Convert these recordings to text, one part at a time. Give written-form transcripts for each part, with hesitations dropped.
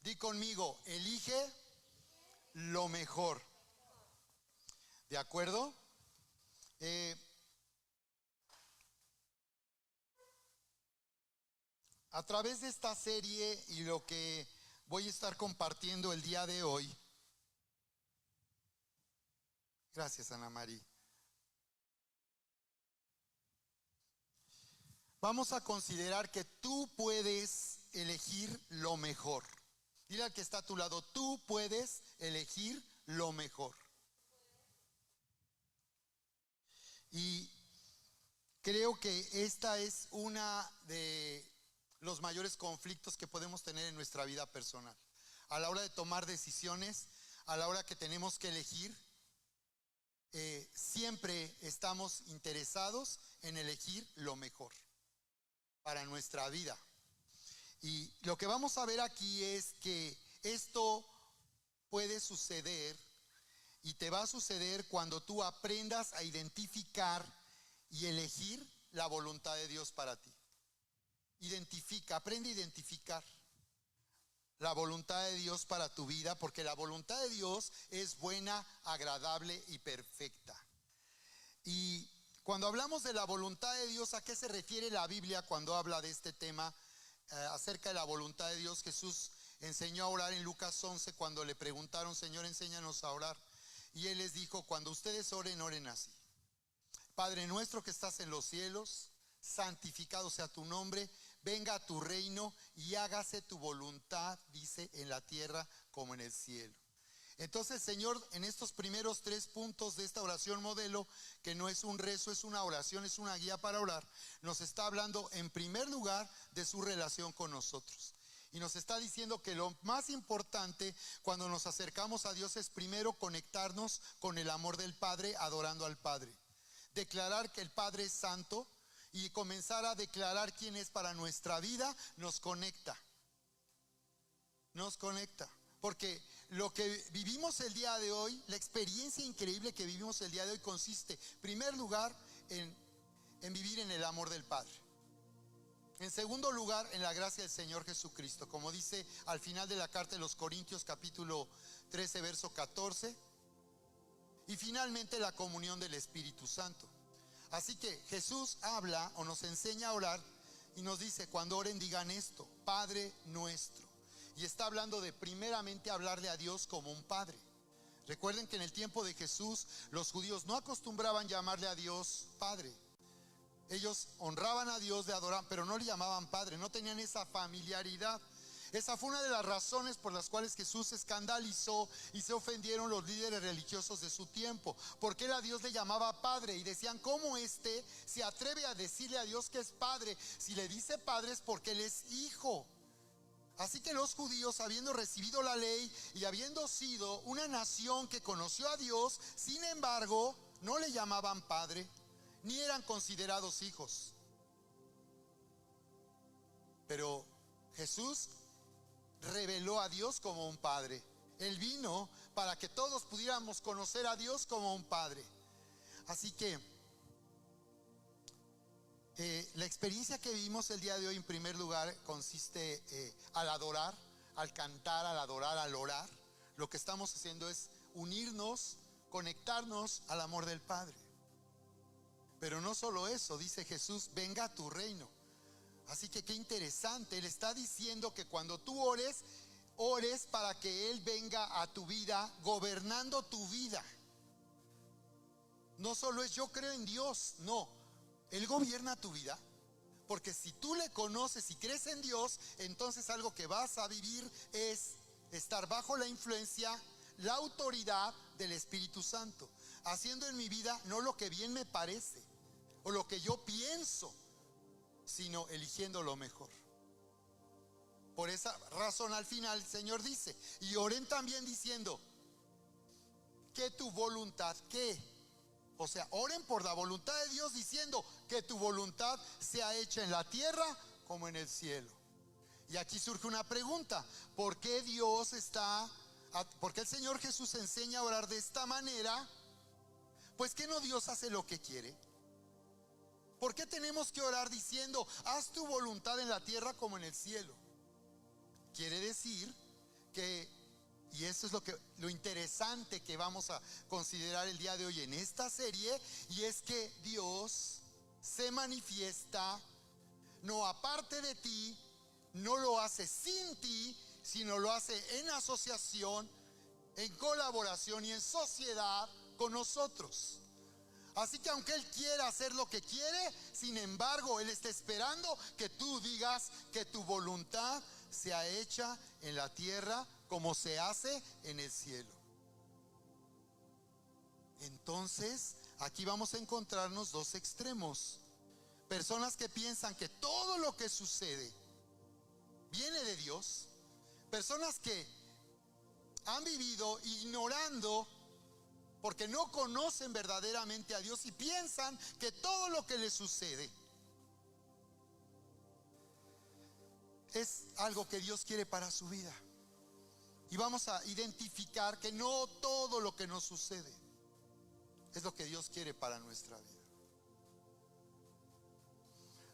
Di conmigo, elige lo mejor. ¿De acuerdo? A través de esta serie y lo que voy a estar compartiendo el día de hoy. Gracias, Ana María. Vamos a considerar que tú puedes elegir lo mejor. Dile al que está a tu lado, tú puedes elegir lo mejor. Y creo que esta es una de los mayores conflictos que podemos tener en nuestra vida personal. A la hora de tomar decisiones, a la hora que tenemos que elegir, siempre estamos interesados en elegir lo mejor para nuestra vida. Y lo que vamos a ver aquí es que esto puede suceder y te va a suceder cuando tú aprendas a identificar y elegir la voluntad de Dios para ti. Aprende a identificar la voluntad de Dios para tu vida, porque la voluntad de Dios es buena, agradable y perfecta. Y cuando hablamos de la voluntad de Dios, ¿a qué se refiere la Biblia cuando habla de este tema acerca de la voluntad de Dios? Jesús enseñó a orar en Lucas 11 cuando le preguntaron, Señor, enséñanos a orar. Y Él les dijo, cuando ustedes oren, oren así. Padre nuestro que estás en los cielos, santificado sea tu nombre, venga a tu reino y hágase tu voluntad, dice, en la tierra como en el cielo. Entonces, Señor, en estos primeros 3 puntos de esta oración modelo, que no es un rezo, es una oración, es una guía para orar, nos está hablando en primer lugar de su relación con nosotros. Y nos está diciendo que lo más importante cuando nos acercamos a Dios es primero conectarnos con el amor del Padre, adorando al Padre. Declarar que el Padre es santo y comenzar a declarar quién es para nuestra vida nos conecta. Nos conecta. Porque lo que vivimos el día de hoy, la experiencia increíble que vivimos el día de hoy consiste, en primer lugar, en vivir en el amor del Padre. En segundo lugar, en la gracia del Señor Jesucristo, como dice al final de la carta de los Corintios, capítulo 13, verso 14. Y finalmente, la comunión del Espíritu Santo. Así que Jesús habla o nos enseña a orar y nos dice, cuando oren digan esto, Padre nuestro. Y está hablando de primeramente hablarle a Dios como un Padre. Recuerden que en el tiempo de Jesús los judíos no acostumbraban llamarle a Dios Padre. Ellos honraban a Dios, le adoraban, pero no le llamaban Padre, no tenían esa familiaridad. Esa fue una de las razones por las cuales Jesús se escandalizó y se ofendieron los líderes religiosos de su tiempo, porque él a Dios le llamaba Padre y decían, ¿cómo se atreve a decirle a Dios que es Padre? Si le dice Padre es porque él es Hijo. Así que los judíos, habiendo recibido la ley y habiendo sido una nación que conoció a Dios, sin embargo, no le llamaban Padre, ni eran considerados hijos. Pero Jesús reveló a Dios como un Padre. Él vino para que todos pudiéramos conocer a Dios como un Padre. Así que la experiencia que vivimos el día de hoy, en primer lugar, consiste al adorar, al cantar, al adorar, al orar. Lo que estamos haciendo es unirnos, conectarnos al amor del Padre. Pero no solo eso, dice Jesús, venga a tu reino. Así que qué interesante, Él está diciendo que cuando tú ores para que Él venga a tu vida, gobernando tu vida. No solo es yo creo en Dios, no, Él gobierna tu vida. Porque si tú le conoces y crees en Dios, entonces algo que vas a vivir es estar bajo la influencia, la autoridad del Espíritu Santo, haciendo en mi vida no lo que bien me parece o lo que yo pienso, sino eligiendo lo mejor. Por esa razón al final el Señor dice, y oren también diciendo, que tu voluntad, o sea, oren por la voluntad de Dios diciendo que tu voluntad sea hecha en la tierra como en el cielo. Y aquí surge una pregunta, ¿por qué el Señor Jesús enseña a orar de esta manera? Pues que no Dios hace lo que quiere. ¿Por qué tenemos que orar diciendo, haz tu voluntad en la tierra como en el cielo? Quiere decir eso es lo interesante que vamos a considerar el día de hoy en esta serie, y es que Dios se manifiesta no aparte de ti, no lo hace sin ti, sino lo hace en asociación, en colaboración y en sociedad con nosotros. Así que aunque Él quiera hacer lo que quiere, sin embargo, Él está esperando que tú digas que tu voluntad sea hecha en la tierra como se hace en el cielo. Entonces, aquí vamos a encontrarnos dos extremos. Personas que piensan que todo lo que sucede viene de Dios. Personas que han vivido ignorando, porque no conocen verdaderamente a Dios y piensan que todo lo que les sucede es algo que Dios quiere para su vida. Y vamos a identificar que no todo lo que nos sucede es lo que Dios quiere para nuestra vida.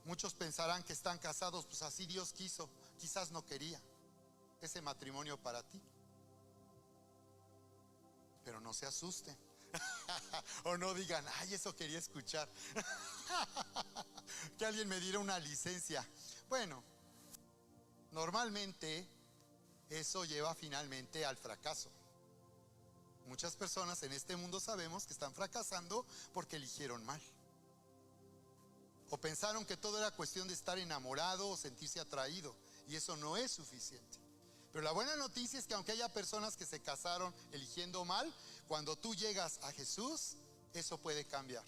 Muchos pensarán que están casados, pues así Dios quiso. Quizás no quería ese matrimonio para ti. Pero no se asusten. O no digan, ay, eso quería escuchar. Que alguien me diera una licencia. Bueno, normalmente eso lleva finalmente al fracaso. Muchas personas en este mundo sabemos que están fracasando porque eligieron mal. O pensaron que todo era cuestión de estar enamorado o sentirse atraído, y eso no es suficiente. Pero la buena noticia es que aunque haya personas que se casaron eligiendo mal, cuando tú llegas a Jesús, eso puede cambiar.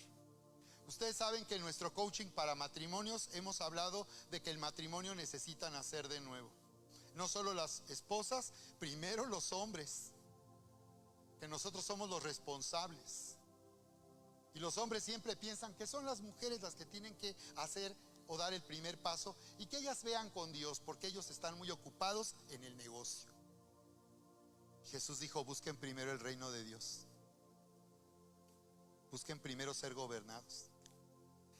Ustedes saben que en nuestro coaching para matrimonios hemos hablado de que el matrimonio necesita nacer de nuevo. No solo las esposas, primero los hombres, que nosotros somos los responsables. Y los hombres siempre piensan que son las mujeres las que tienen que hacer o dar el primer paso, y que ellas vean con Dios, porque ellos están muy ocupados en el negocio. Jesús dijo, busquen primero el reino de Dios. Busquen primero ser gobernados.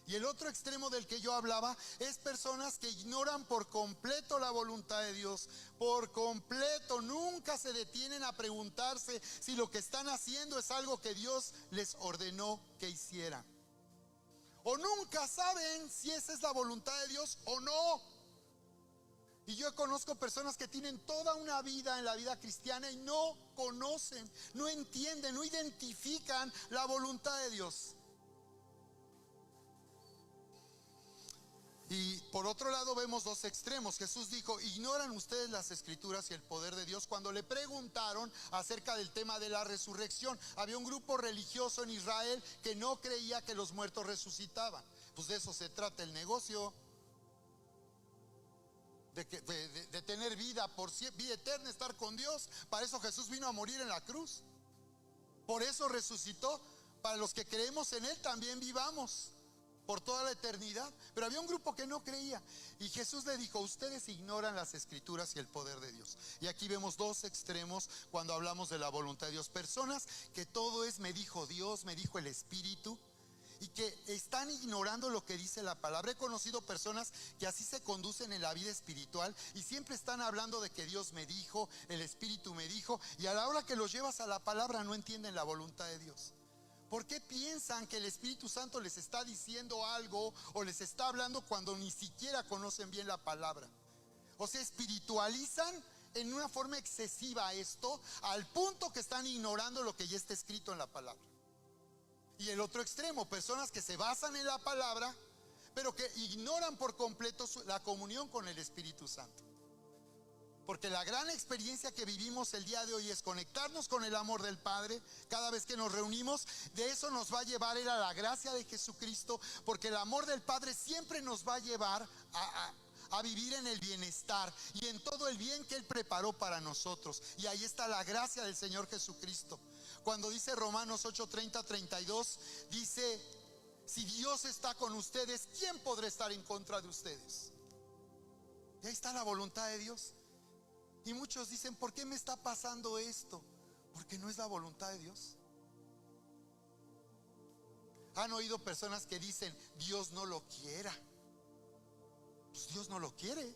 Y el otro extremo del que yo hablaba es personas que ignoran por completo la voluntad de Dios. Por completo, nunca se detienen a preguntarse si lo que están haciendo es algo que Dios les ordenó que hicieran. O nunca saben si esa es la voluntad de Dios o no. Y yo conozco personas que tienen toda una vida en la vida cristiana y no conocen, no entienden, no identifican la voluntad de Dios. Y por otro lado vemos dos extremos. Jesús dijo, ignoran ustedes las escrituras y el poder de Dios. Cuando le preguntaron acerca del tema de la resurrección, había un grupo religioso en Israel que no creía que los muertos resucitaban. Pues de eso se trata el negocio, de tener vida por vida eterna, estar con Dios. Para eso Jesús vino a morir en la cruz. Por eso resucitó, para los que creemos en Él también vivamos por toda la eternidad. Pero había un grupo que no creía, y Jesús le dijo, ustedes ignoran las escrituras y el poder de Dios. Y aquí vemos dos extremos cuando hablamos de la voluntad de Dios. Personas que todo es me dijo Dios, me dijo el Espíritu, y que están ignorando lo que dice la palabra. He conocido personas que así se conducen en la vida espiritual y siempre están hablando de que Dios me dijo, el Espíritu me dijo, y a la hora que los llevas a la palabra no entienden la voluntad de Dios. ¿Por qué piensan que el Espíritu Santo les está diciendo algo o les está hablando cuando ni siquiera conocen bien la palabra? O sea, espiritualizan en una forma excesiva esto, al punto que están ignorando lo que ya está escrito en la palabra. Y el otro extremo, personas que se basan en la palabra, pero que ignoran por completo la comunión con el Espíritu Santo. Porque la gran experiencia que vivimos el día de hoy es conectarnos con el amor del Padre. Cada vez que nos reunimos, de eso nos va a llevar a la gracia de Jesucristo. Porque el amor del Padre siempre nos va a llevar a vivir en el bienestar y en todo el bien que Él preparó para nosotros. Y ahí está la gracia del Señor Jesucristo. Cuando dice Romanos 8:30-32, dice, si Dios está con ustedes, ¿quién podrá estar en contra de ustedes? Y ahí está la voluntad de Dios. Y muchos dicen, ¿por qué me está pasando esto? Porque no es la voluntad de Dios. Han oído personas que dicen, Dios no lo quiera. Pues Dios no lo quiere.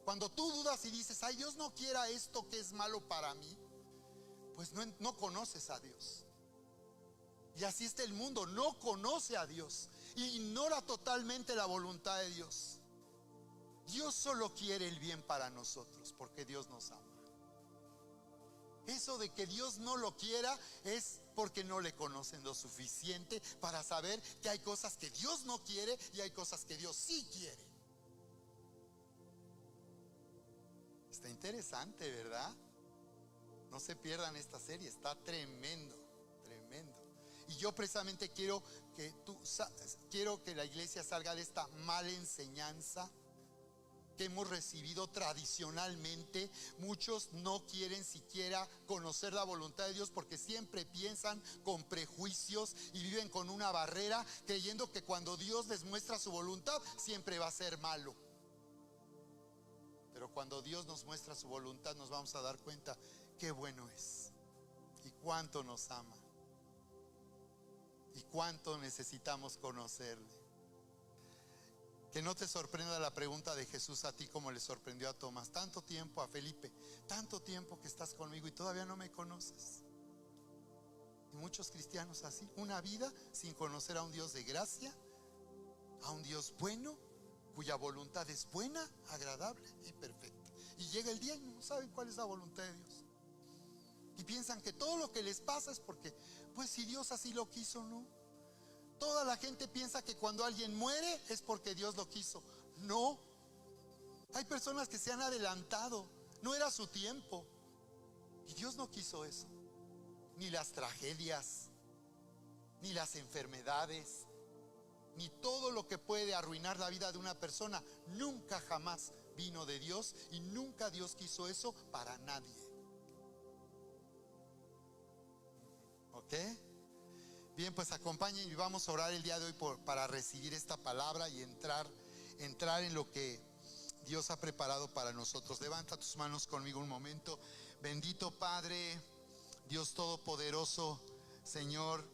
Cuando tú dudas y dices, ay, Dios no quiera esto que es malo para mí, pues no conoces a Dios. Y así está el mundo, no conoce a Dios, ignora totalmente la voluntad de Dios. Dios solo quiere el bien para nosotros, porque Dios nos ama. Eso de que Dios no lo quiera es porque no le conocen lo suficiente para saber que hay cosas que Dios no quiere y hay cosas que Dios sí quiere. Está interesante, ¿verdad? No se pierdan esta serie, está tremendo, tremendo. Y yo precisamente quiero que la iglesia salga de esta mala enseñanza que hemos recibido tradicionalmente. Muchos no quieren siquiera conocer la voluntad de Dios porque siempre piensan con prejuicios y viven con una barrera, creyendo que cuando Dios les muestra su voluntad siempre va a ser malo. Pero cuando Dios nos muestra su voluntad nos vamos a dar cuenta qué bueno es y cuánto nos ama y cuánto necesitamos conocerle. Que no te sorprenda la pregunta de Jesús a ti como le sorprendió a Tomás. Tanto tiempo, a Felipe, tanto tiempo que estás conmigo y todavía no me conoces. Y muchos cristianos así, una vida sin conocer a un Dios de gracia, a un Dios bueno, cuya voluntad es buena, agradable y perfecta. Y llega el día y no saben cuál es la voluntad de Dios. Y piensan que todo lo que les pasa es porque, pues si Dios así lo quiso, ¿no? Toda la gente piensa que cuando alguien muere es porque Dios lo quiso. No. Hay personas que se han adelantado. No era su tiempo. Y Dios no quiso eso. Ni las tragedias, ni las enfermedades, ni todo lo que puede arruinar la vida de una persona. Nunca jamás vino de Dios. Y nunca Dios quiso eso para nadie. ¿Ok? Bien, pues acompañen y vamos a orar el día de hoy para recibir esta palabra y entrar en lo que Dios ha preparado para nosotros. Levanta tus manos conmigo un momento. Bendito Padre, Dios Todopoderoso, Señor,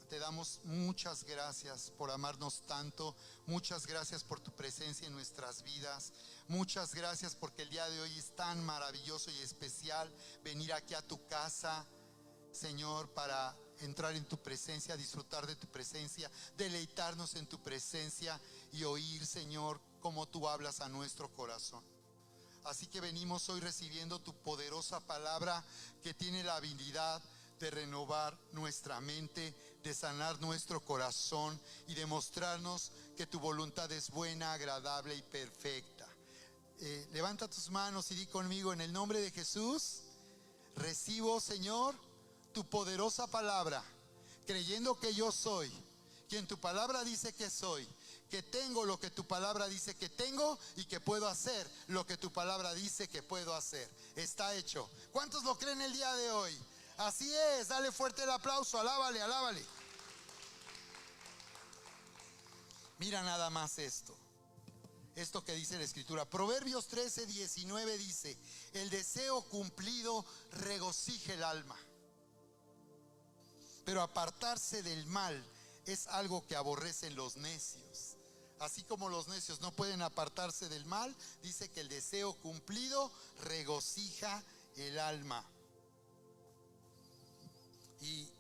te damos muchas gracias por amarnos tanto. Muchas gracias por tu presencia en nuestras vidas. Muchas gracias porque el día de hoy es tan maravilloso y especial venir aquí a tu casa, Señor, para entrar en tu presencia, disfrutar de tu presencia, deleitarnos en tu presencia y oír, Señor, cómo tú hablas a nuestro corazón. Así que venimos hoy recibiendo tu poderosa palabra que tiene la habilidad de renovar nuestra mente, de sanar nuestro corazón y de mostrarnos que tu voluntad es buena, agradable y perfecta. Levanta tus manos y di conmigo: en el nombre de Jesús, recibo, Señor, tu poderosa palabra, creyendo que yo soy quien tu palabra dice que soy, que tengo lo que tu palabra dice que tengo y que puedo hacer lo que tu palabra dice que puedo hacer. Está hecho. ¿Cuántos lo creen el día de hoy? Así es. Dale fuerte el aplauso, alábale, alábale. Mira nada más esto que dice la escritura. Proverbios 13:19 dice: el deseo cumplido regocija el alma, pero apartarse del mal es algo que aborrecen los necios. Así como los necios no pueden apartarse del mal, dice que el deseo cumplido regocija el alma. Y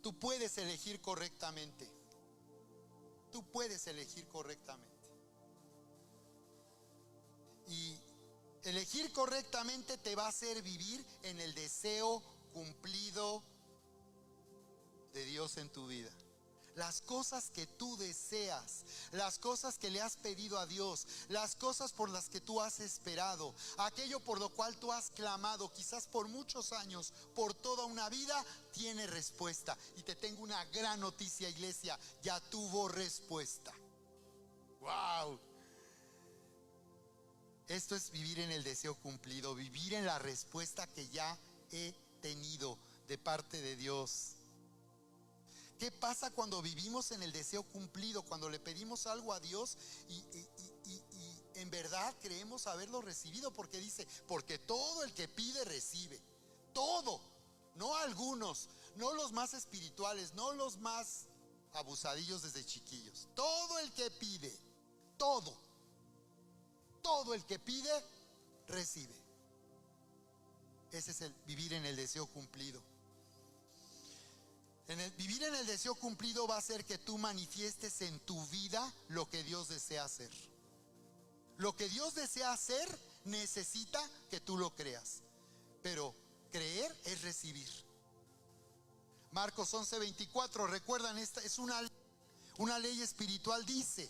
tú puedes elegir correctamente. Tú puedes elegir correctamente. Y elegir correctamente te va a hacer vivir en el deseo cumplido de Dios en tu vida. Las cosas que tú deseas, las cosas que le has pedido a Dios, las cosas por las que tú has esperado, aquello por lo cual tú has clamado, quizás por muchos años, por toda una vida, tiene respuesta. Y te tengo una gran noticia, iglesia: ya tuvo respuesta. ¡Wow! Esto es vivir en el deseo cumplido, vivir en la respuesta que ya he tenido de parte de Dios. ¿Qué pasa cuando vivimos en el deseo cumplido? Cuando le pedimos algo a Dios y en verdad creemos haberlo recibido, porque dice: porque todo el que pide recibe. Todo, no algunos, no los más espirituales, no los más abusadillos desde chiquillos. Todo el que pide, todo el que pide recibe. Ese es el vivir en el deseo cumplido. Vivir en el deseo cumplido va a hacer que tú manifiestes en tu vida lo que Dios desea hacer. Lo que Dios desea hacer necesita que tú lo creas. Pero creer es recibir. Marcos 11:24, recuerdan, esta es una ley espiritual, dice: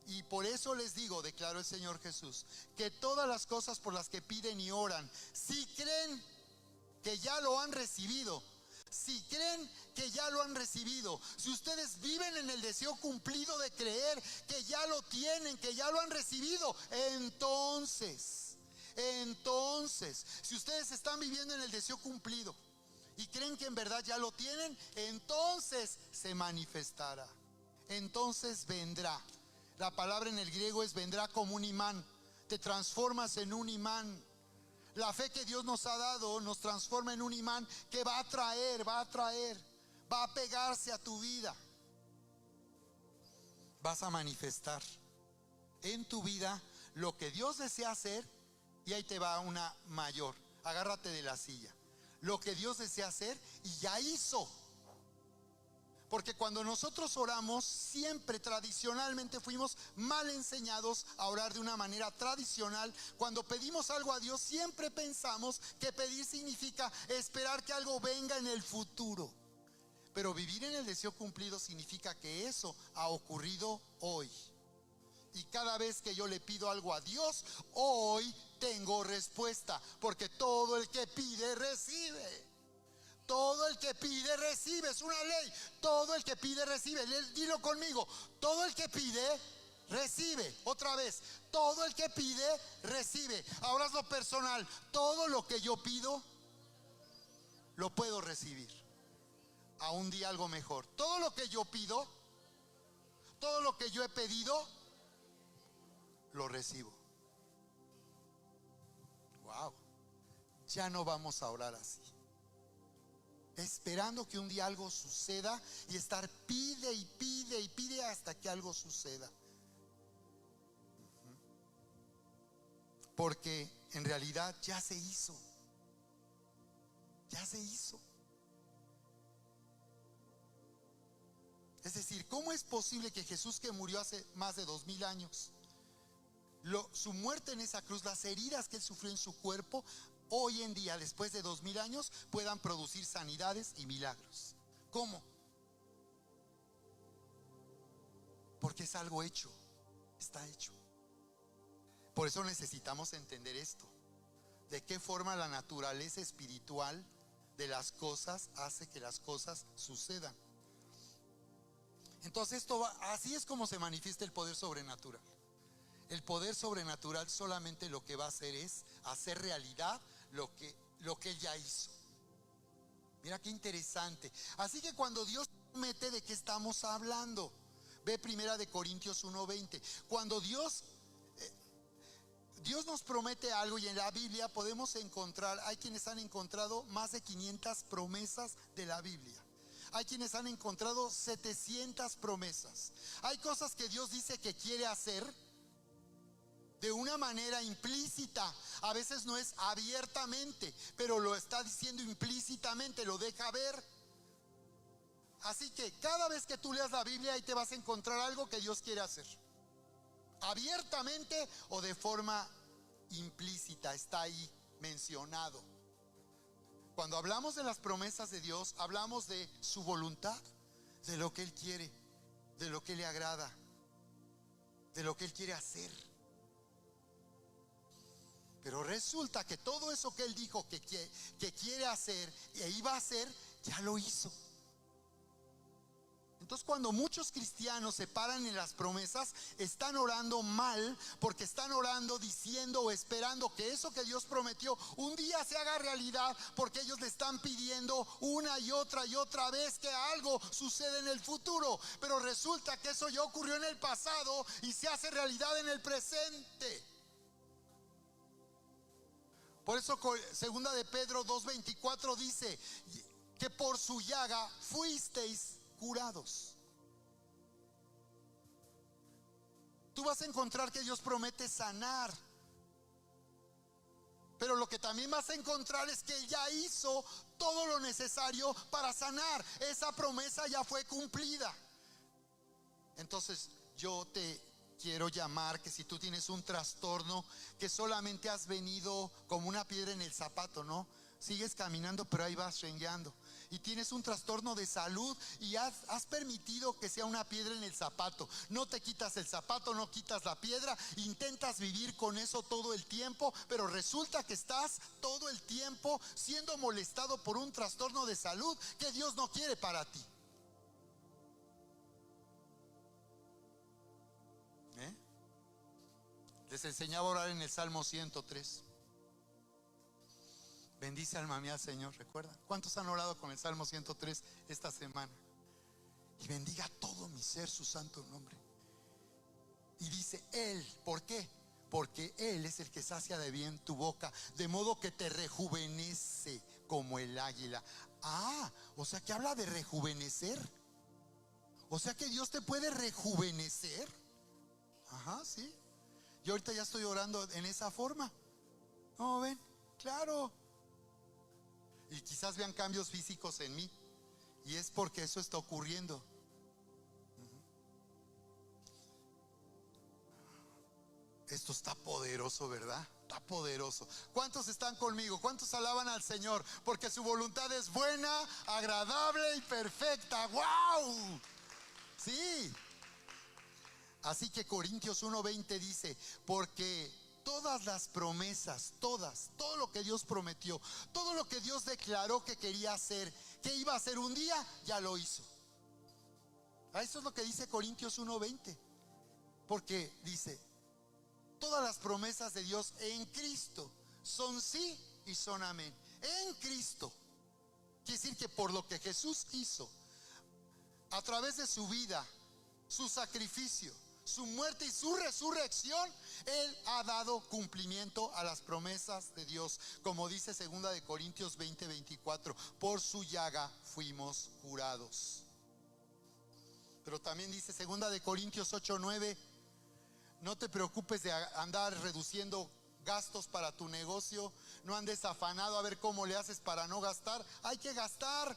y por eso les digo, declaró el Señor Jesús, que todas las cosas por las que piden y oran, si creen que ya lo han recibido, si creen que ya lo han recibido, si ustedes viven en el deseo cumplido de creer que ya lo tienen, que ya lo han recibido, entonces, si ustedes están viviendo en el deseo cumplido y creen que en verdad ya lo tienen, entonces se manifestará, entonces vendrá. La palabra en el griego es vendrá como un imán. Te transformas en un imán. La fe que Dios nos ha dado nos transforma en un imán que va a atraer, va a pegarse a tu vida. Vas a manifestar en tu vida lo que Dios desea hacer. Y ahí te va una mayor. Agárrate de la silla. Lo que Dios desea hacer y ya hizo. Porque cuando nosotros oramos, siempre tradicionalmente fuimos mal enseñados a orar de una manera tradicional. Cuando pedimos algo a Dios, siempre pensamos que pedir significa esperar que algo venga en el futuro. Pero vivir en el deseo cumplido significa que eso ha ocurrido hoy. Y cada vez que yo le pido algo a Dios, hoy tengo respuesta. Porque todo el que pide, recibe. Todo el que pide, recibe. Es una ley. Todo el que pide, recibe. Dilo conmigo. Todo el que pide, recibe. Otra vez. Todo el que pide, recibe. Ahora es lo personal. Todo lo que yo pido, lo puedo recibir. A un día algo mejor. Todo lo que yo pido, todo lo que yo he pedido, lo recibo. Wow. Ya no vamos a orar así, esperando que un día algo suceda y estar pide y pide y pide hasta que algo suceda. Porque en realidad ya se hizo. Ya se hizo. Es decir, ¿cómo es posible que Jesús, que murió hace más de 2000 años, su muerte en esa cruz, las heridas que él sufrió en su cuerpo, hoy en día, después de 2000 años, puedan producir sanidades y milagros? ¿Cómo? Porque es algo hecho, está hecho. Por eso necesitamos entender esto: de qué forma la naturaleza espiritual de las cosas hace que las cosas sucedan. Entonces así es como se manifiesta el poder sobrenatural. El poder sobrenatural solamente lo que va a hacer es hacer realidad lo que él ya hizo. Mira qué interesante. Así que cuando Dios promete, ¿de qué estamos hablando? Ve 1 Corintios 1:20. Cuando Dios nos promete algo, y en la Biblia podemos encontrar, hay quienes han encontrado más de 500 promesas de la Biblia. Hay quienes han encontrado 700 promesas. Hay cosas que Dios dice que quiere hacer de una manera implícita. A veces no es abiertamente, pero lo está diciendo implícitamente, lo deja ver. Así que cada vez que tú leas la Biblia, ahí te vas a encontrar algo que Dios quiere hacer, abiertamente o de forma implícita. Está ahí mencionado. Cuando hablamos de las promesas de Dios, hablamos de su voluntad, de lo que Él quiere, de lo que le agrada, de lo que Él quiere hacer. Pero resulta que todo eso que Él dijo que quiere hacer e iba a hacer, ya lo hizo. Entonces, cuando muchos cristianos se paran en las promesas, están orando mal, porque están orando diciendo o esperando que eso que Dios prometió un día se haga realidad, porque ellos le están pidiendo una y otra vez que algo suceda en el futuro. Pero resulta que eso ya ocurrió en el pasado y se hace realidad en el presente. Por eso 2 de Pedro 2:24 dice que por su llaga fuisteis curados. Tú vas a encontrar que Dios promete sanar, pero lo que también vas a encontrar es que Él ya hizo todo lo necesario para sanar. Esa promesa ya fue cumplida. Entonces yo te quiero llamar que si tú tienes un trastorno, que solamente has venido como una piedra en el zapato, ¿no? Sigues caminando, pero ahí vas rengueando. Y tienes un trastorno de salud y has permitido que sea una piedra en el zapato. No te quitas el zapato, no quitas la piedra. Intentas vivir con eso todo el tiempo, pero resulta que estás todo el tiempo siendo molestado por un trastorno de salud que Dios no quiere para ti. Les enseñaba a orar en el Salmo 103. Bendice alma mía al Señor, ¿recuerdan? ¿Cuántos han orado con el Salmo 103 esta semana? Y bendiga todo mi ser su santo nombre. Y dice Él, ¿por qué? Porque Él es el que sacia de bien tu boca, de modo que te rejuvenece como el águila. O sea que habla de rejuvenecer. O sea que Dios te puede rejuvenecer. Ajá, sí. Yo ahorita ya estoy orando en esa forma. ¿No ven? Claro. Y quizás vean cambios físicos en mí. Y es porque eso está ocurriendo. Esto está poderoso, ¿verdad? Está poderoso. ¿Cuántos están conmigo? ¿Cuántos alaban al Señor? Porque su voluntad es buena, agradable y perfecta. ¡Wow! Sí. Así que Corintios 1:20 dice, porque todas las promesas, todo lo que Dios prometió, todo lo que Dios declaró que quería hacer, que iba a hacer un día, ya lo hizo. Eso es lo que dice Corintios 1:20. Porque dice, todas las promesas de Dios en Cristo son sí y son amén. En Cristo. Quiere decir que por lo que Jesús hizo, a través de su vida, su sacrificio, su muerte y su resurrección, Él ha dado cumplimiento a las promesas de Dios. Como dice 2 Corintios 20:24, por su llaga fuimos curados. Pero también dice 2 Corintios 8:9, no te preocupes de andar reduciendo gastos para tu negocio. No andes afanado a ver cómo le haces para no gastar. Hay que gastar.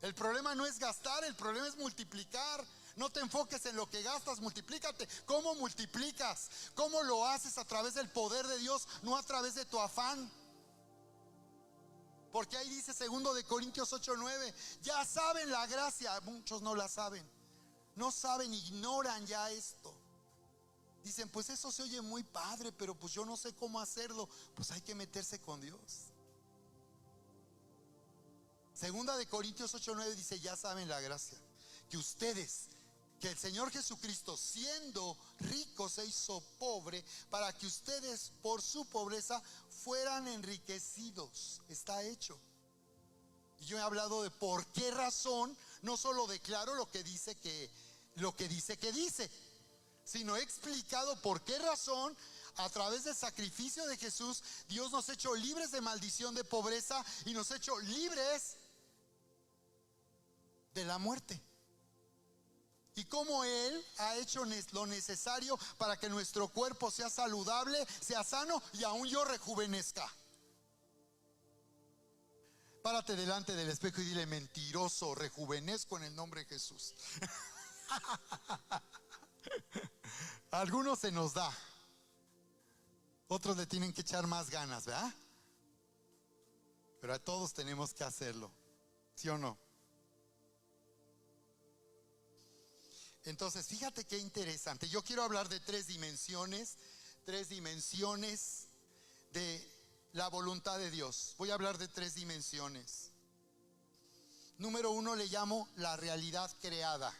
El problema no es gastar, el problema es multiplicar. No te enfoques en lo que gastas, multiplícate. ¿Cómo multiplicas? ¿Cómo lo haces? A través del poder de Dios, no a través de tu afán. Porque ahí dice 2 Corintios 8:9, ya saben la gracia. Muchos no la saben. No saben, ignoran ya esto. Dicen, pues eso se oye muy padre, pero pues yo no sé cómo hacerlo. Pues hay que meterse con Dios. 2 Corintios 8:9 dice, ya saben la gracia, que ustedes, que el Señor Jesucristo, siendo rico, se hizo pobre para que ustedes por su pobreza fueran enriquecidos. Está hecho. Y yo he hablado de por qué razón. No solo declaro lo que dice que dice, sino he explicado por qué razón. A través del sacrificio de Jesús, Dios nos ha hecho libres de maldición de pobreza y nos ha hecho libres de la muerte. Y como Él ha hecho lo necesario para que nuestro cuerpo sea saludable, sea sano y aún yo rejuvenezca. Párate delante del espejo y dile, mentiroso, rejuvenezco en el nombre de Jesús. A algunos se nos da, otros le tienen que echar más ganas, ¿verdad? Pero a todos tenemos que hacerlo, ¿sí o no? Entonces, fíjate qué interesante. Yo quiero hablar de tres dimensiones de la voluntad de Dios. Voy a hablar de tres dimensiones. Número 1 le llamo la realidad creada.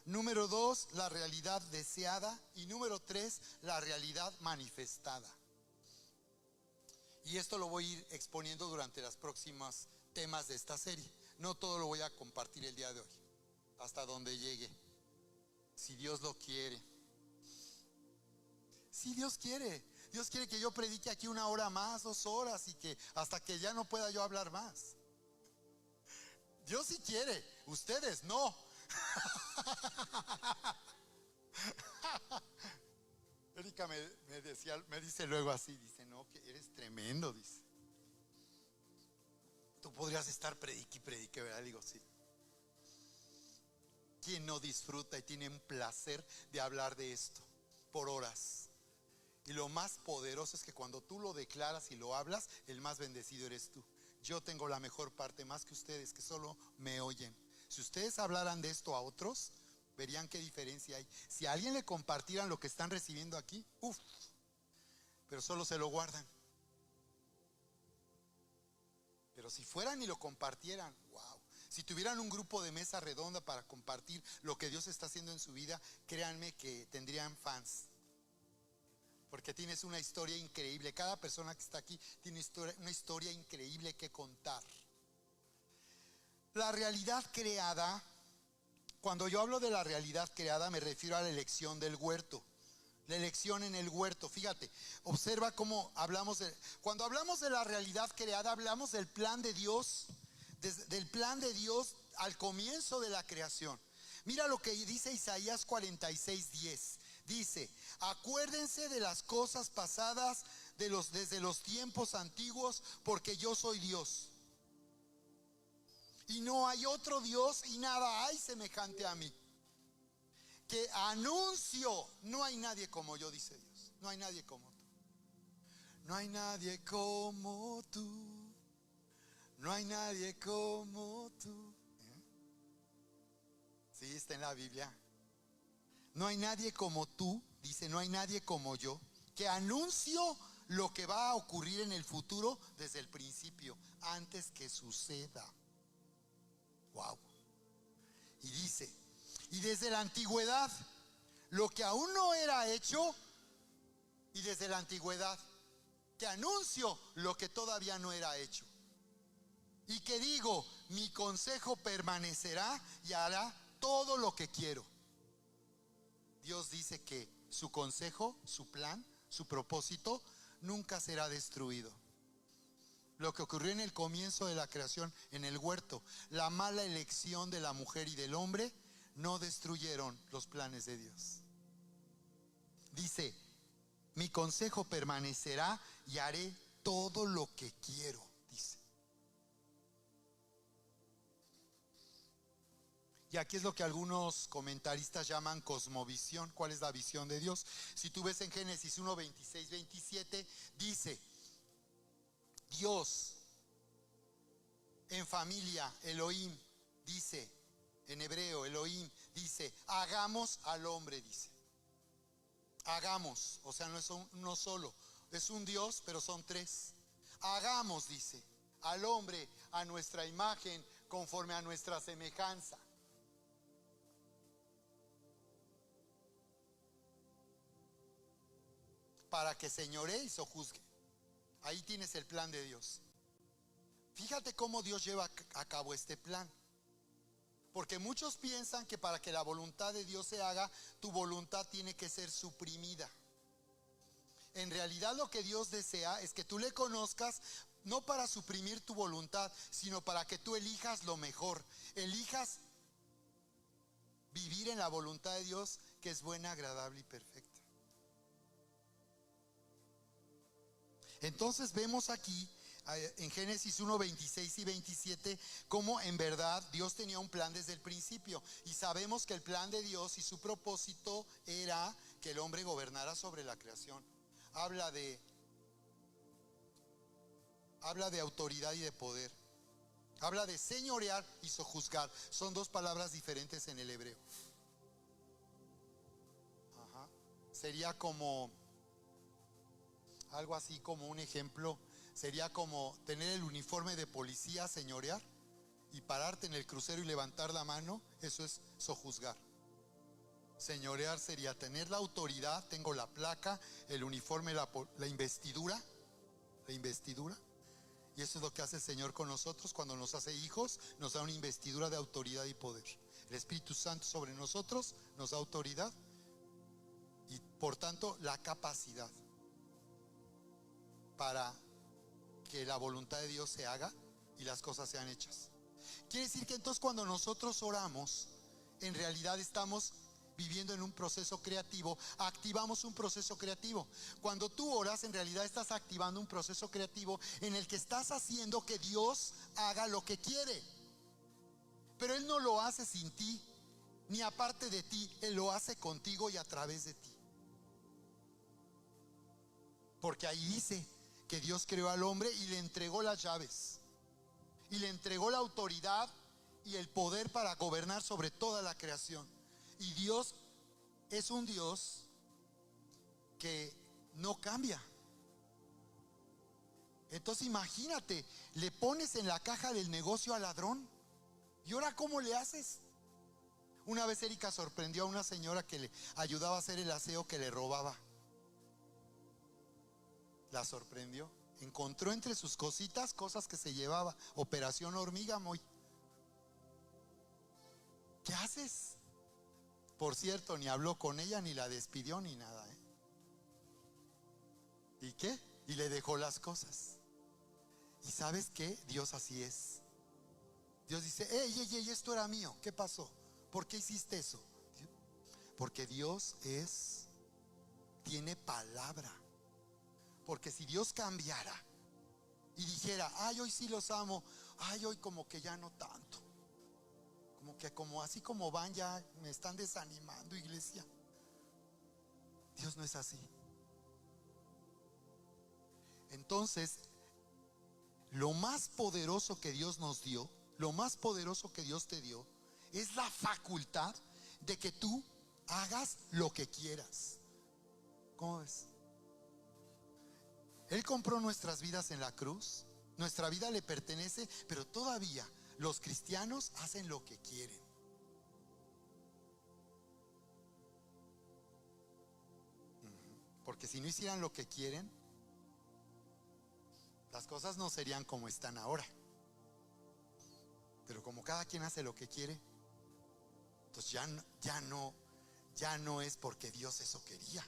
Número 2, la realidad deseada. Y número 3, la realidad manifestada. Y esto lo voy a ir exponiendo durante los próximos temas de esta serie. No todo lo voy a compartir el día de hoy, hasta donde llegue. Si Dios lo quiere. Si Dios quiere. Dios quiere que yo predique aquí 1 hora más, 2 horas, y que hasta que ya no pueda yo hablar más. Dios sí quiere, ustedes no. Erika me dice luego así, dice, no, que eres tremendo, dice. Tú podrías estar predique y predique, ¿verdad? Le digo, sí. ¿Quién no disfruta y tiene un placer de hablar de esto por horas? Y lo más poderoso es que cuando tú lo declaras y lo hablas, el más bendecido eres tú. Yo tengo la mejor parte más que ustedes, que solo me oyen. Si ustedes hablaran de esto a otros, verían qué diferencia hay. Si a alguien le compartieran lo que están recibiendo aquí, uff, pero solo se lo guardan. Pero si fueran y lo compartieran, wow. Si tuvieran un grupo de mesa redonda para compartir lo que Dios está haciendo en su vida, créanme que tendrían fans. Porque tienes una historia increíble. Cada persona que está aquí tiene una historia increíble que contar. La realidad creada, cuando yo hablo de la realidad creada, me refiero a la elección del huerto. La elección en el huerto. Fíjate, observa cómo cuando hablamos de la realidad creada, hablamos del plan de Dios, del plan de Dios al comienzo de la creación. Mira lo que dice Isaías 46:10. Dice: acuérdense de las cosas pasadas desde los tiempos antiguos, porque yo soy Dios. Y no hay otro Dios y nada hay semejante a mí. Que anuncio, no hay nadie como yo, dice Dios. No hay nadie como tú. No hay nadie como tú. No hay nadie como tú. Sí, está en la Biblia. No hay nadie como tú, dice, no hay nadie como yo, que anuncio lo que va a ocurrir en el futuro desde el principio, antes que suceda. Wow. Y dice, y desde la antigüedad, lo que aún no era hecho, y desde la antigüedad, que anuncio lo que todavía no era hecho. Y que digo, mi consejo permanecerá y hará todo lo que quiero. Dios dice que su consejo, su plan, su propósito nunca será destruido. Lo que ocurrió en el comienzo de la creación, en el huerto, la mala elección de la mujer y del hombre, no destruyeron los planes de Dios. Dice, mi consejo permanecerá y haré todo lo que quiero, dice. Y aquí es lo que algunos comentaristas llaman cosmovisión. ¿Cuál es la visión de Dios? Si tú ves en Génesis 1, 26, 27, dice, Dios en familia, Elohim, dice, en hebreo, Elohim, dice, hagamos al hombre, dice. Hagamos, o sea, no es uno solo, es un Dios, pero son tres. Hagamos, dice, al hombre a nuestra imagen, conforme a nuestra semejanza. Para que señoree y sojuzgue. Ahí tienes el plan de Dios. Fíjate cómo Dios lleva a cabo este plan. Porque muchos piensan que para que la voluntad de Dios se haga, tu voluntad tiene que ser suprimida. En realidad lo que Dios desea es que tú le conozcas, no para suprimir tu voluntad, sino para que tú elijas lo mejor. Elijas vivir en la voluntad de Dios, que es buena, agradable y perfecta. Entonces vemos aquí en Génesis 1, 26 y 27 cómo en verdad Dios tenía un plan desde el principio. Y sabemos que el plan de Dios y su propósito era que el hombre gobernara sobre la creación. Habla de autoridad y de poder. Habla de señorear y sojuzgar. Son dos palabras diferentes en el hebreo. Ajá. Sería como algo así, como un ejemplo, sería como tener el uniforme de policía, señorear, y pararte en el crucero y levantar la mano. Eso es sojuzgar. Señorear sería tener la autoridad, tengo la placa, el uniforme, la investidura. La investidura. Y eso es lo que hace el Señor con nosotros cuando nos hace hijos, nos da una investidura de autoridad y poder. El Espíritu Santo sobre nosotros nos da autoridad y por tanto la capacidad para que la voluntad de Dios se haga y las cosas sean hechas. Quiere decir que entonces cuando nosotros oramos, en realidad estamos viviendo en un proceso creativo, activamos un proceso creativo. Cuando tú oras, en realidad estás activando un proceso creativo en el que estás haciendo que Dios haga lo que quiere. Pero Él no lo hace sin ti, ni aparte de ti. Él lo hace contigo y a través de ti. Porque ahí dice que Dios creó al hombre y le entregó las llaves, y le entregó la autoridad y el poder para gobernar sobre toda la creación. Y Dios es un Dios que no cambia. Entonces imagínate, le pones en la caja del negocio al ladrón, ¿y ahora cómo le haces? Una vez Erika sorprendió a una señora que le ayudaba a hacer el aseo, que le robaba. La sorprendió. Encontró entre sus cositas cosas que se llevaba. Operación hormiga, muy. ¿Qué haces? Por cierto, ni habló con ella, ni la despidió, ni nada, ¿eh? ¿Y qué? Y le dejó las cosas. ¿Y sabes qué? Dios así es. Dios dice: ey, esto era mío. ¿Qué pasó? ¿Por qué hiciste eso? Porque Dios tiene palabra. Porque si Dios cambiara y dijera: ay, hoy sí los amo, ay, hoy como que ya no tanto, como así como van, ya me están desanimando, iglesia. Dios no es así. Entonces, lo más poderoso que Dios nos dio, lo más poderoso que Dios te dio, es la facultad de que tú hagas lo que quieras. ¿Cómo ves? Él compró nuestras vidas en la cruz. Nuestra vida le pertenece, pero todavía los cristianos hacen lo que quieren. Porque si no hicieran lo que quieren, las cosas no serían como están ahora. Pero como cada quien hace lo que quiere, entonces ya no es porque Dios eso quería,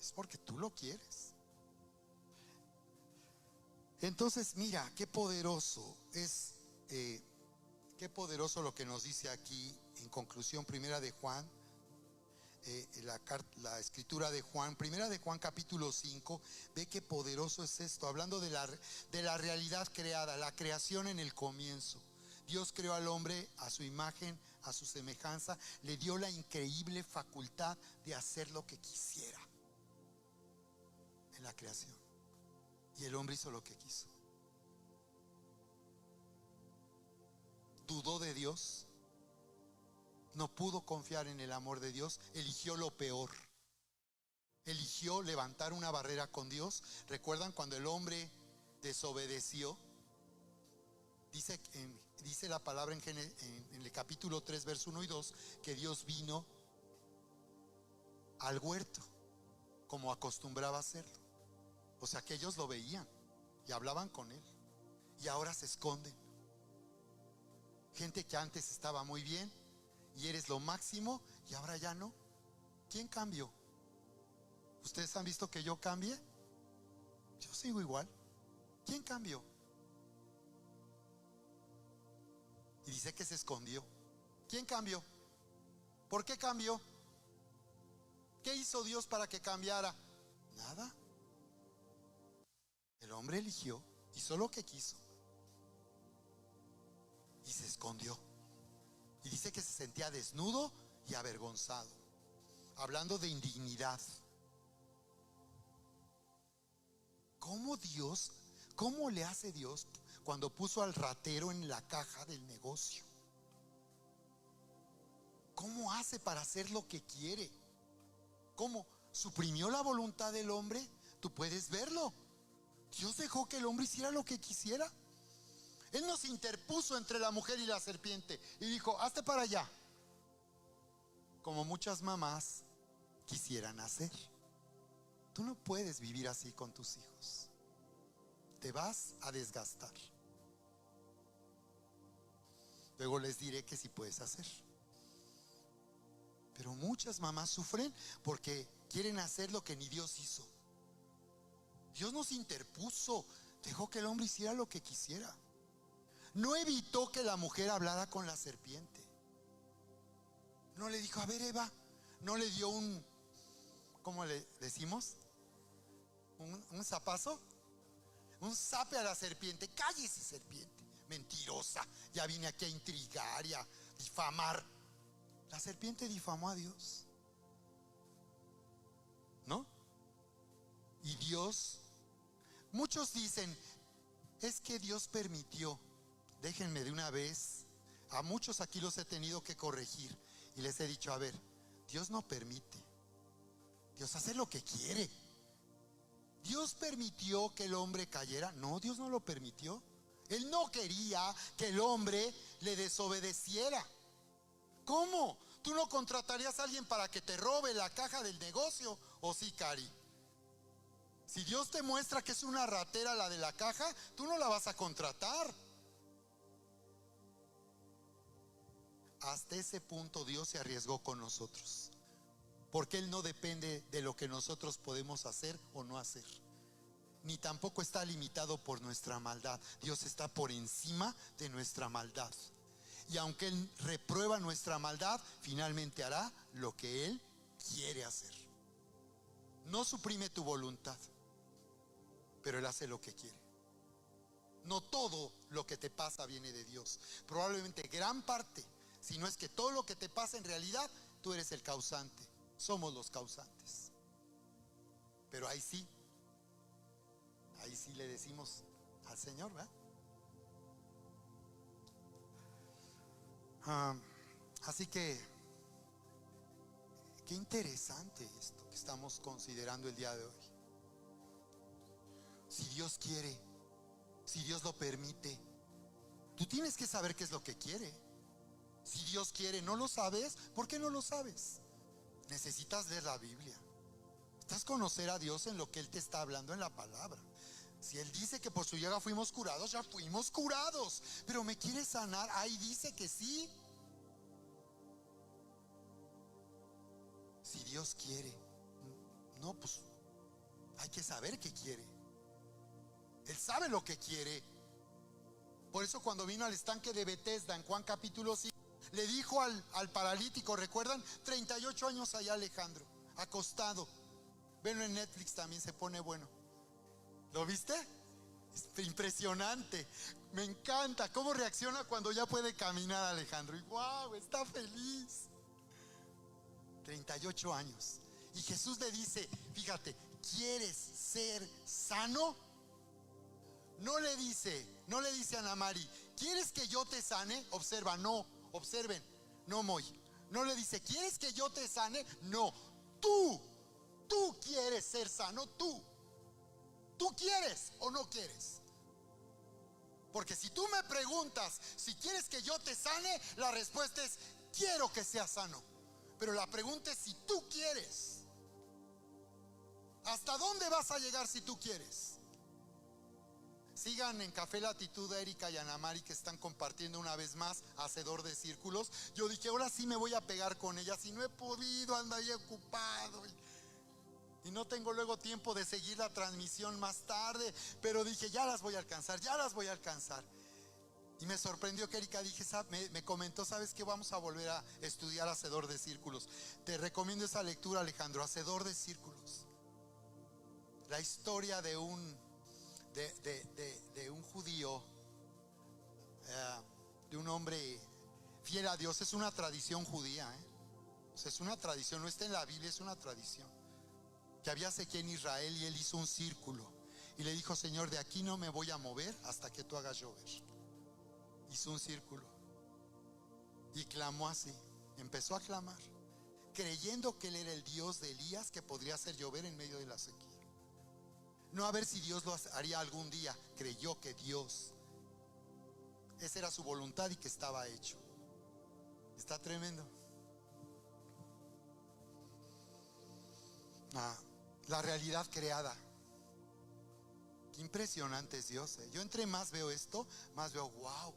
es porque tú lo quieres. Entonces mira, qué poderoso es, qué poderoso lo que nos dice aquí en conclusión, primera de Juan, la escritura de Juan, primera de Juan capítulo 5. Ve qué poderoso es esto, hablando de la realidad creada, la creación en el comienzo. Dios creó al hombre a su imagen, a su semejanza, le dio la increíble facultad de hacer lo que quisiera en la creación. Y el hombre hizo lo que quiso. Dudó de Dios, no pudo confiar en el amor de Dios, eligió lo peor. Eligió levantar una barrera con Dios. ¿Recuerdan cuando el hombre desobedeció? Dice la palabra en el capítulo 3, verso 1 y 2, que Dios vino al huerto como acostumbraba hacerlo. O sea que ellos lo veían y hablaban con él, y ahora se esconden. Gente que antes estaba muy bien y eres lo máximo, y ahora ya no. ¿Quién cambió? ¿Ustedes han visto que yo cambie? Yo sigo igual. ¿Quién cambió? Y dice que se escondió. ¿Quién cambió? ¿Por qué cambió? ¿Qué hizo Dios para que cambiara? Nada. El hombre eligió, hizo lo que quiso y se escondió. Y dice que se sentía desnudo y avergonzado, hablando de indignidad. ¿Cómo le hace Dios cuando puso al ratero en la caja del negocio? ¿Cómo hace para hacer lo que quiere? ¿Cómo suprimió la voluntad del hombre? Tú puedes verlo. Dios dejó que el hombre hiciera lo que quisiera. Él no se interpuso entre la mujer y la serpiente y dijo: hazte para allá, como muchas mamás quisieran hacer. Tú no puedes vivir así con tus hijos. Te vas a desgastar. Luego les diré que sí puedes hacer. Pero muchas mamás sufren porque quieren hacer lo que ni Dios hizo. Dios no se interpuso, dejó que el hombre hiciera lo que quisiera. No evitó que la mujer hablara con la serpiente. No le dijo: a ver, Eva, ¿No le dio ¿cómo le decimos? Un zapazo, un zape a la serpiente. Cállese, serpiente, mentirosa, ya vine aquí a intrigar y a difamar. La serpiente difamó a Dios, ¿no? Y Dios, muchos dicen, es que Dios permitió. Déjenme de una vez, a muchos aquí los he tenido que corregir y les he dicho, a ver, Dios no permite, Dios hace lo que quiere. ¿Dios permitió que el hombre cayera? No, Dios no lo permitió. Él no quería que el hombre le desobedeciera. ¿Cómo? ¿Tú no contratarías a alguien para que te robe la caja del negocio? ¿O sí, Cari? Si Dios te muestra que es una ratera la de la caja, tú no la vas a contratar. Hasta ese punto Dios se arriesgó con nosotros, porque Él no depende de lo que nosotros podemos hacer o no hacer, ni tampoco está limitado por nuestra maldad. Dios está por encima de nuestra maldad, y aunque Él reprueba nuestra maldad, finalmente hará lo que Él quiere hacer. No suprime tu voluntad, pero Él hace lo que quiere. No todo lo que te pasa viene de Dios. Probablemente gran parte, si no es que todo lo que te pasa en realidad, tú eres el causante. Somos los causantes. Pero ahí sí le decimos al Señor, ¿verdad? Así que qué interesante esto que estamos considerando el día de hoy. Si Dios quiere, si Dios lo permite, tú tienes que saber qué es lo que quiere. Si Dios quiere, ¿no lo sabes? ¿Por qué no lo sabes? Necesitas leer la Biblia. Necesitas conocer a Dios en lo que Él te está hablando en la palabra. Si Él dice que por su llaga fuimos curados, ya fuimos curados. Pero ¿me quiere sanar? Ahí dice que sí. Si Dios quiere, no, pues hay que saber qué quiere. Él sabe lo que quiere. Por eso cuando vino al estanque de Betesda en Juan capítulo 5, le dijo al paralítico, ¿recuerdan? 38 años allá Alejandro, acostado. Venlo en Netflix, también se pone bueno. ¿Lo viste? Es impresionante. Me encanta cómo reacciona cuando ya puede caminar Alejandro. Y wow, está feliz. 38 años. Y Jesús le dice, fíjate, ¿quieres ser sano? No le dice a Ana Mari, ¿quieres que yo te sane? Observen, no Moy. No le dice, ¿quieres que yo te sane? No, tú quieres ser sano, tú quieres o no quieres. Porque si tú me preguntas si quieres que yo te sane, la respuesta es, quiero que seas sano. Pero la pregunta es si tú quieres. ¿Hasta dónde vas a llegar si tú quieres? Sigan en Café Latitud a Erika y Ana Mari, que están compartiendo una vez más Hacedor de Círculos. Yo dije, ahora sí me voy a pegar con ellas y no he podido, ando ahí ocupado y no tengo luego tiempo de seguir la transmisión más tarde. Pero dije, ya las voy a alcanzar. Y me sorprendió que Erika me comentó, ¿sabes qué? Vamos a volver a estudiar Hacedor de Círculos. Te recomiendo esa lectura, Alejandro, Hacedor de Círculos. La historia de un judío, de un hombre fiel a Dios. Es una tradición judía, o sea, es una tradición, no está en la Biblia, es una tradición que había sequía en Israel, y él hizo un círculo y le dijo, Señor, de aquí no me voy a mover hasta que tú hagas llover. Hizo un círculo y clamó así, empezó a clamar, creyendo que él era el Dios de Elías, que podría hacer llover en medio de la sequía. No a ver si Dios lo haría algún día. Creyó que Dios, esa era su voluntad y que estaba hecho. Está tremendo. La realidad creada. Qué impresionante es Dios. Yo entre más veo esto, más veo, wow,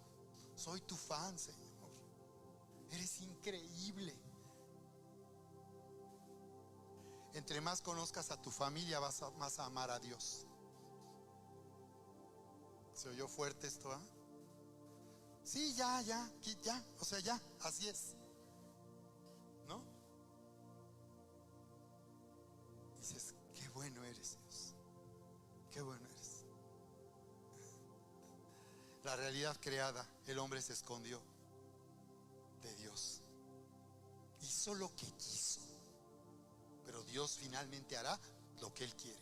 soy tu fan, Señor. Eres increíble. Entre más conozcas a tu familia, vas a más a amar a Dios. ¿Se oyó fuerte esto? Sí, ya, o sea, ya, así es, ¿no? la realidad creada, el hombre se escondió de Dios. Hizo lo que quiso, pero Dios finalmente hará lo que Él quiere.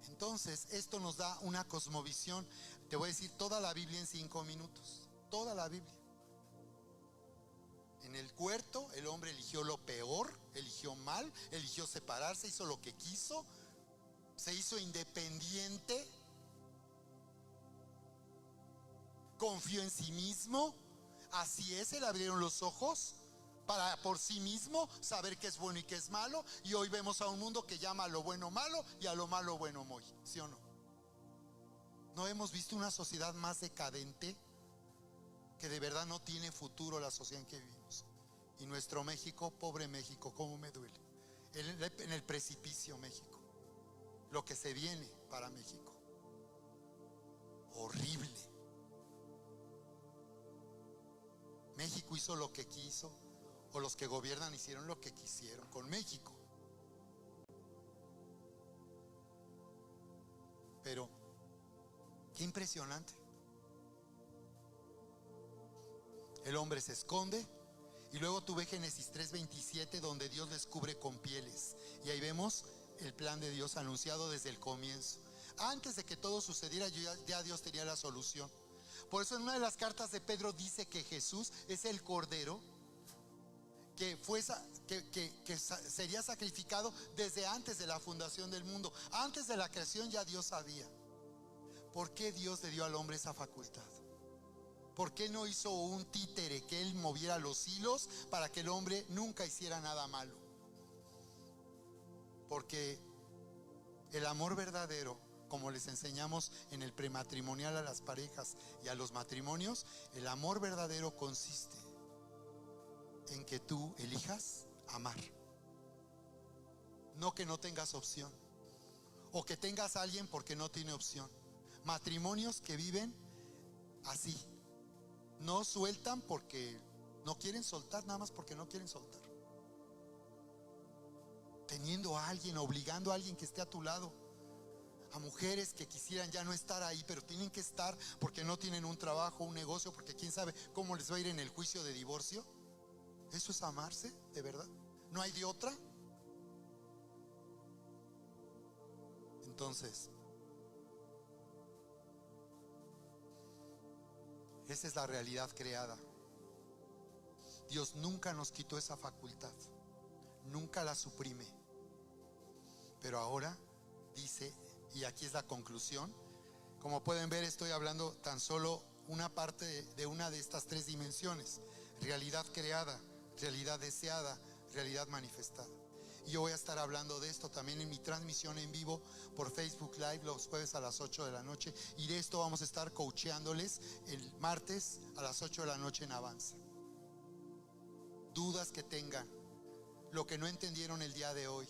Entonces esto nos da una cosmovisión. Te voy a decir toda la Biblia en 5 minutos. Toda la Biblia. En el huerto el hombre eligió lo peor, eligió mal, eligió separarse, hizo lo que quiso, se hizo independiente, confió en sí mismo. Así es, se le abrieron los ojos para por sí mismo saber qué es bueno y qué es malo. Y hoy vemos a un mundo que llama a lo bueno malo y a lo malo bueno muy, ¿sí o no? ¿No hemos visto una sociedad más decadente? Que de verdad no tiene futuro la sociedad en que vivimos. Y nuestro México, pobre México, cómo me duele. En el precipicio México. Lo que se viene para México. Horrible. México hizo lo que quiso, o los que gobiernan hicieron lo que quisieron con México. Pero qué impresionante. El hombre se esconde y luego tú ves Génesis 3:27, donde Dios les cubre con pieles. Y ahí vemos el plan de Dios anunciado desde el comienzo. Antes de que todo sucediera, ya Dios tenía la solución. Por eso en una de las cartas de Pedro dice que Jesús es el Cordero que sería sacrificado desde antes de la fundación del mundo. Antes de la creación ya Dios sabía. ¿Por qué Dios le dio al hombre esa facultad? ¿Por qué no hizo un títere que él moviera los hilos para que el hombre nunca hiciera nada malo? Porque el amor verdadero, como les enseñamos en el prematrimonial a las parejas y a los matrimonios, el amor verdadero consiste en que tú elijas amar, no que no tengas opción, o que tengas a alguien porque no tiene opción. Matrimonios que viven así, no sueltan porque no quieren soltar, nada más porque no quieren soltar. Teniendo a alguien, obligando a alguien que esté a tu lado. A mujeres que quisieran ya no estar ahí, pero tienen que estar porque no tienen un trabajo, un negocio, porque quién sabe cómo les va a ir en el juicio de divorcio. ¿Eso es amarse de verdad? ¿No hay de otra? Entonces, esa es la realidad creada. Dios nunca nos quitó esa facultad, nunca la suprime. Pero ahora dice, y aquí es la conclusión, como pueden ver estoy hablando tan solo una parte de una de estas 3 dimensiones: realidad creada, realidad deseada, realidad manifestada. Y yo voy a estar hablando de esto también en mi transmisión en vivo por Facebook Live los jueves a las 8 de la noche. Y de esto vamos a estar coacheándoles el martes a las 8 de la noche en Avanza. Dudas que tengan, lo que no entendieron el día de hoy,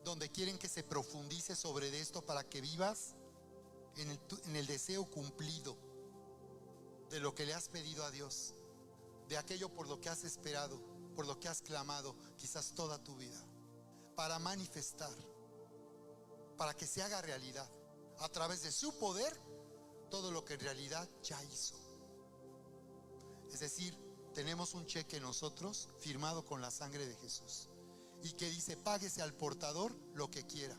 donde quieren que se profundice sobre esto para que vivas en el deseo cumplido de lo que le has pedido a Dios, de aquello por lo que has esperado, por lo que has clamado quizás toda tu vida, para manifestar, para que se haga realidad a través de su poder todo lo que en realidad ya hizo. Es decir, tenemos un cheque nosotros firmado con la sangre de Jesús y que dice: páguese al portador lo que quiera.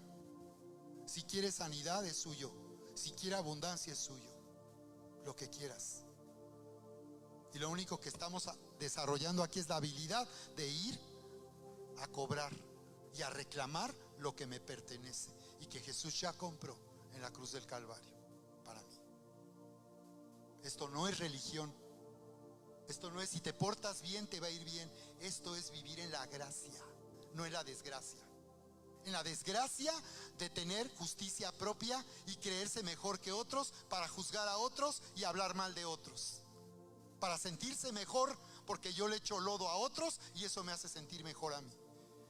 Si quiere sanidad es suyo, si quiere abundancia es suyo, lo que quieras. Y lo único que estamos desarrollando aquí es la habilidad de ir a cobrar y a reclamar lo que me pertenece y que Jesús ya compró en la cruz del Calvario para mí. Esto no es religión. Esto no es si te portas bien te va a ir bien. Esto es vivir en la gracia, no en la desgracia. En la desgracia de tener justicia propia y creerse mejor que otros para juzgar a otros y hablar mal de otros, para sentirse mejor porque yo le echo lodo a otros y eso me hace sentir mejor a mí.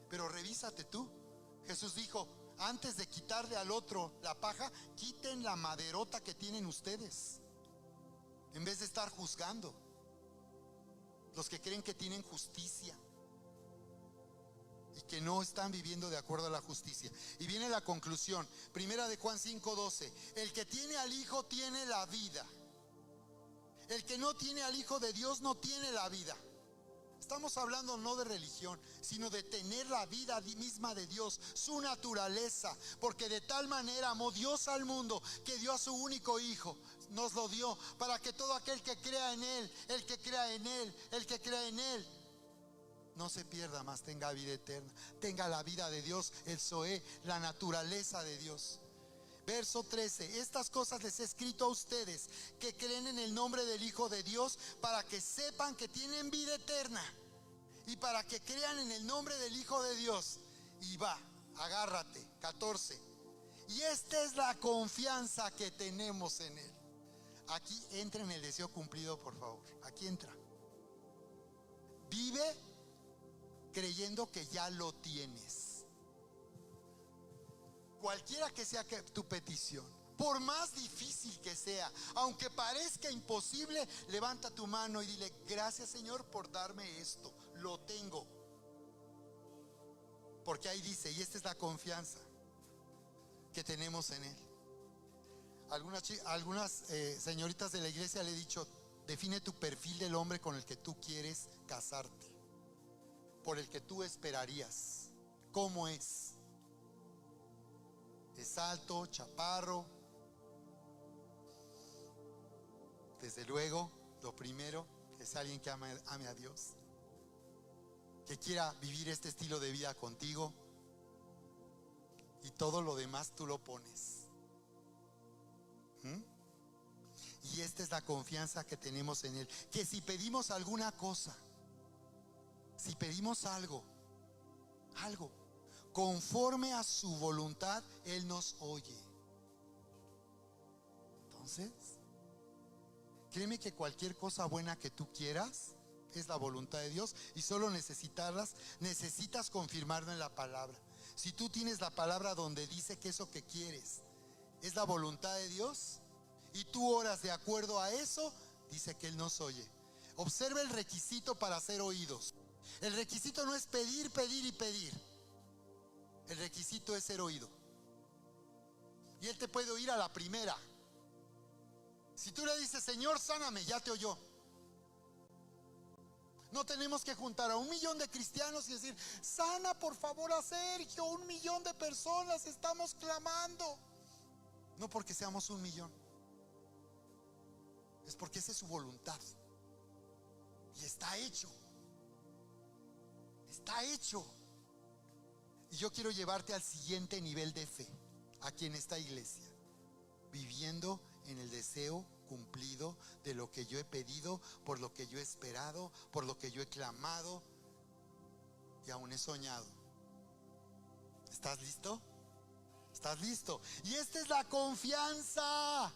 Pero revísate tú. Jesús dijo: antes de quitarle al otro la paja, quiten la maderota que tienen ustedes, en vez de estar juzgando. Los que creen que tienen justicia y que no están viviendo de acuerdo a la justicia. Y viene la conclusión, 1 Juan 5:12: el que tiene al Hijo tiene la vida. El que no tiene al Hijo de Dios no tiene la vida. Estamos hablando no de religión, sino de tener la vida misma de Dios, su naturaleza. Porque de tal manera amó Dios al mundo que dio a su único Hijo. Nos lo dio para que todo aquel que crea en Él, el que crea en Él, el que crea en Él, no se pierda, más tenga vida eterna. Tenga la vida de Dios, el Zoé, la naturaleza de Dios. Verso 13: estas cosas les he escrito a ustedes que creen en el nombre del Hijo de Dios, para que sepan que tienen vida eterna, y para que crean en el nombre del Hijo de Dios. Y va, agárrate, 14: y esta es la confianza que tenemos en Él. Aquí entra en el deseo cumplido, por favor. Aquí entra. Vive creyendo que ya lo tienes. Cualquiera que sea tu petición, por más difícil que sea, aunque parezca imposible, levanta tu mano y dile: gracias, Señor, por darme esto. Lo tengo. Porque ahí dice, y esta es la confianza que tenemos en Él. Algunas señoritas de la iglesia le he dicho: define tu perfil del hombre con el que tú quieres casarte, por el que tú esperarías. ¿Cómo es? ¿Es alto, chaparro? Desde luego, lo primero es alguien que ame a Dios, que quiera vivir este estilo de vida contigo, y todo lo demás tú lo pones. Y esta es la confianza que tenemos en Él, que si pedimos alguna cosa, si pedimos algo conforme a su voluntad, Él nos oye. Entonces, créeme que cualquier cosa buena que tú quieras es la voluntad de Dios, y solo necesitas confirmarlo en la palabra. Si tú tienes la palabra donde dice que eso que quieres es la voluntad de Dios, y tú oras de acuerdo a eso, dice que Él nos oye. Observa el requisito para ser oídos. El requisito no es pedir, pedir y pedir. El requisito es ser oído. Y Él te puede oír a la primera. Si tú le dices: Señor, sáname, ya te oyó. No tenemos que juntar a 1 millón de cristianos y decir: sana por favor a Sergio. 1 millón de personas estamos clamando. No porque seamos 1 millón, es porque esa es su voluntad. Y está hecho. Está hecho. Y yo quiero llevarte al siguiente nivel de fe aquí en esta iglesia, viviendo en el deseo cumplido de lo que yo he pedido, por lo que yo he esperado, por lo que yo he clamado y aún he soñado. ¿Estás listo? ¿Estás listo? Y esta es la confianza.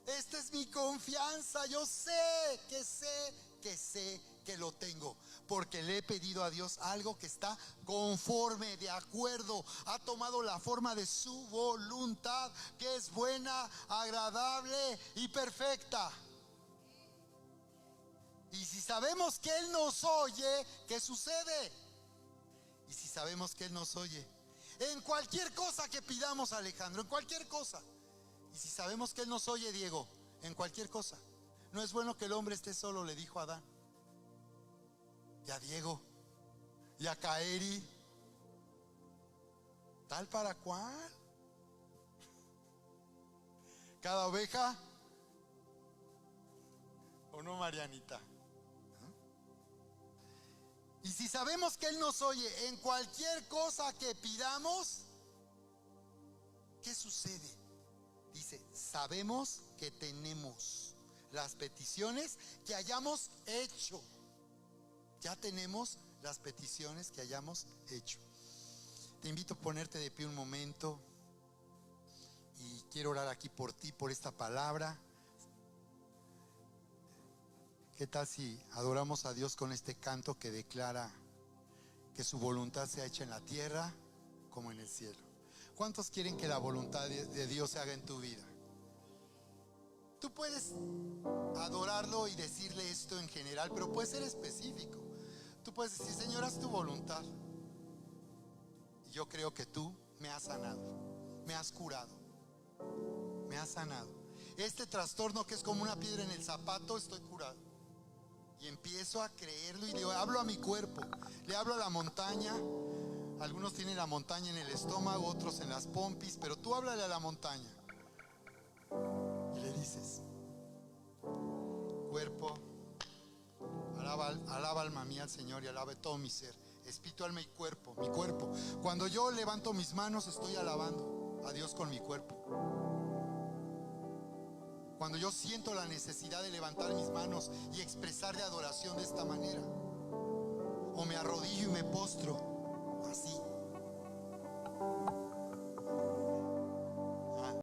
Esta es mi confianza. Yo sé que lo tengo, porque le he pedido a Dios algo que está conforme, de acuerdo, ha tomado la forma de su voluntad, que es buena, agradable y perfecta. Y si sabemos que Él nos oye, ¿qué sucede? Y si sabemos que Él nos oye en cualquier cosa que pidamos, Alejandro, en cualquier cosa. Y si sabemos que Él nos oye, Diego, en cualquier cosa. No es bueno que el hombre esté solo, le dijo a Adán. Y a Diego, y a Kaeri, tal para cual. Cada oveja, ¿o no, Marianita? Y si sabemos que Él nos oye en cualquier cosa que pidamos, ¿qué sucede? Dice: sabemos que tenemos las peticiones que hayamos hecho. Ya tenemos las peticiones que hayamos hecho. Te invito a ponerte de pie un momento, y quiero orar aquí por ti, por esta palabra. ¿Qué tal si adoramos a Dios con este canto que declara que su voluntad sea hecha en la tierra como en el cielo? ¿Cuántos quieren que la voluntad de Dios se haga en tu vida? Tú puedes adorarlo y decirle esto en general, pero puede ser específico. Tú puedes decir: Señor, haz tu voluntad. Y yo creo que tú me has sanado, me has curado, me has sanado. este trastorno que es como una piedra en el zapato, estoy curado. Y empiezo a creerlo y le hablo a mi cuerpo, le hablo a la montaña. Algunos tienen la montaña en el estómago, otros en las pompis, pero tú háblale a la montaña y le dices: cuerpo, alaba alma mía al Señor y alabe todo mi ser, espíritu, alma y cuerpo, mi cuerpo. Cuando yo levanto mis manos, estoy alabando a Dios con mi cuerpo. Cuando yo siento la necesidad de levantar mis manos y expresar de adoración de esta manera, o me arrodillo y me postro así,